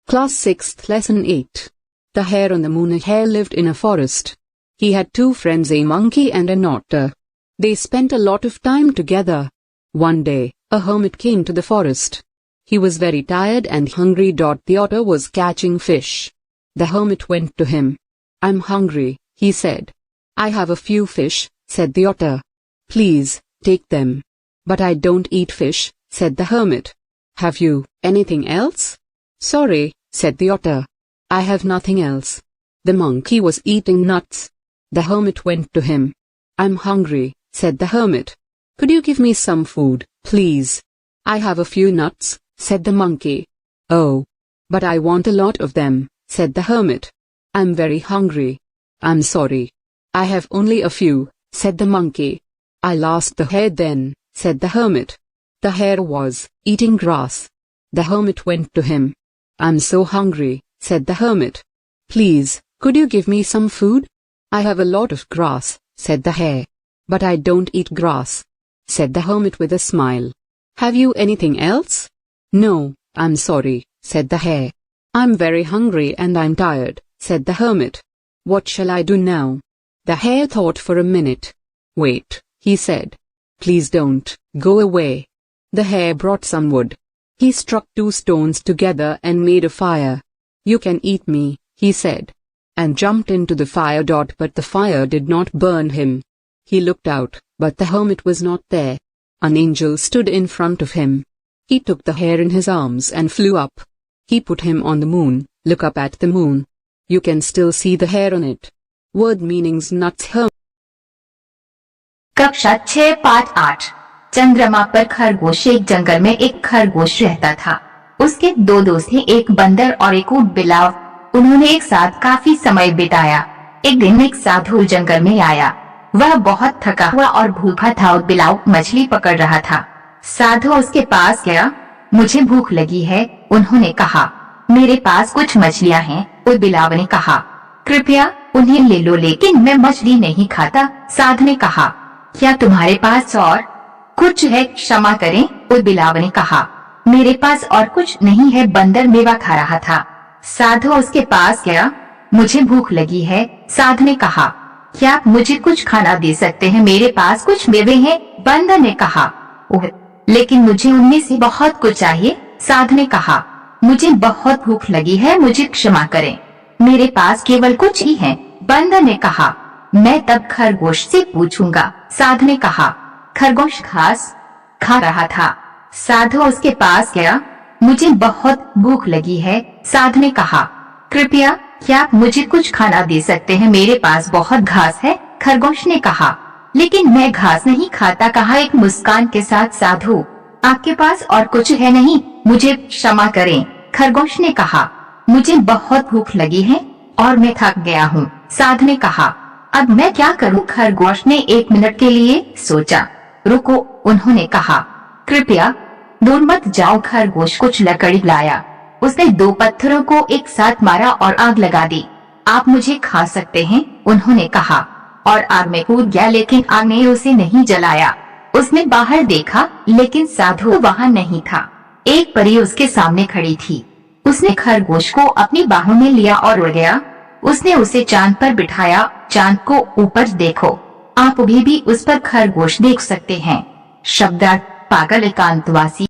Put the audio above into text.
Class 6th Lesson 8. The Hare on the Moon. A hare lived in a forest. He had two friends, a monkey and an otter. They spent a lot of time together. One day, a hermit came to the forest. He was very tired and hungry. The otter was catching fish. The hermit went to him. "I'm hungry," he said. "I have a few fish," said the otter. "Please, take them." "But I don't eat fish," said the hermit. "Have you anything else?" "Sorry," said the otter. "I have nothing else." The monkey was eating nuts. The hermit went to him. "I'm hungry," said the hermit. "Could you give me some food, please?" "I have a few nuts," said the monkey. "Oh, but I want a lot of them," said the hermit. "I'm very hungry." "I'm sorry. I have only a few," said the monkey. "I'll ask the hare then," said the hermit. The hare was eating grass. The hermit went to him. "I'm so hungry," said the hermit. "Please, could you give me some food?" "I have a lot of grass," said the hare. "But I don't eat grass," said the hermit with a smile. "Have you anything else?" "No, I'm sorry," said the hare. "I'm very hungry and I'm tired," said the hermit. "What shall I do now?" The hare thought for a minute. "Wait," he said. "Please don't go away." The hare brought some wood. He struck two stones together and made a fire. "You can eat me," he said, and jumped into the fire. But the fire did not burn him. He looked out, but the hermit was not there. An angel stood in front of him. He took the hare in his arms and flew up. He put him on the moon. Look up at the moon. You can still see the hare on it. Word meanings. Nuts. कक्षा 6 पाठ 8। चंद्रमा पर खरगोश। एक जंगल में एक खरगोश रहता था। उसके दो दोस्त थे, एक बंदर और एक ऊंट बिलाव। उन्होंने एक साथ काफी समय बिताया। एक दिन एक साधु जंगल में आया। वह बहुत थका हुआ और भूखा था। ऊंट बिलाव मछली पकड़ रहा था। साधु उसके पास गया। "मुझे भूख लगी है," उन्होंने कहा। "मेरे पास कुछ मछलियाँ हैं," ऊंट बिलाव ने कहा। "कृपया उन्हें ले लो, लेकिन मैं मछली नहीं खाता," साधु ने कहा। "क्या तुम्हारे पास और कुछ है?" "क्षमा करें," ऊंट बिलाव ने कहा। "मेरे पास और कुछ नहीं है," बंदर मेवा खा रहा था। साधु उसके पास गया। "मुझे भूख लगी है," साधु ने कहा। "क्या आप मुझे कुछ खाना दे सकते हैं?" "मेरे पास कुछ मेवे हैं," बंदर ने कहा। "ओह, लेकिन मुझे उनमें से बहुत कुछ चाहिए," साधु ने कहा। "मुझे बहुत भूख लगी है, मुझे क्षमा करें, मेरे पास केवल कुछ ही है," बंदर ने कहा। "मैं तब खरगोश से पूछूंगा," साधु ने कहा। खरगोश घास खा रहा था। साधु उसके पास गया। "मुझे बहुत भूख लगी है," साधु ने कहा। "कृपया क्या आप मुझे कुछ खाना दे सकते हैं?" "मेरे पास बहुत घास है," खरगोश ने कहा। "लेकिन मैं घास नहीं खाता," कहा एक मुस्कान के साथ साधु। "आपके पास और कुछ है?" "नहीं, मुझे क्षमा करें," खरगोश ने कहा। "मुझे बहुत भूख लगी है और मैं थक गया हूँ," साधु ने कहा। "अब मैं क्या करूँ?" खरगोश ने 1 मिनट के लिए सोचा। "रुको," उन्होंने कहा। "कृपया दूर मत जाओ," खरगोश कुछ लकड़ी लाया। उसने 2 पत्थरों को एक साथ मारा और आग लगा दी। "आप मुझे खा सकते हैं," उन्होंने कहा, और आग में कूद गया, लेकिन आग ने उसे नहीं जलाया। उसने बाहर देखा, लेकिन साधु वहाँ नहीं था। एक परी उसके सामने खड़ी थी। उसने खरगोश को अपनी बाहों में लिया और उड़ गया। उसने उसे चांद पर बिठाया। "चांद को ऊपर देखो, आप अभी भी उस पर खरगोश देख सकते हैं।" शब्दार्थ: पागल, एकांतवासी।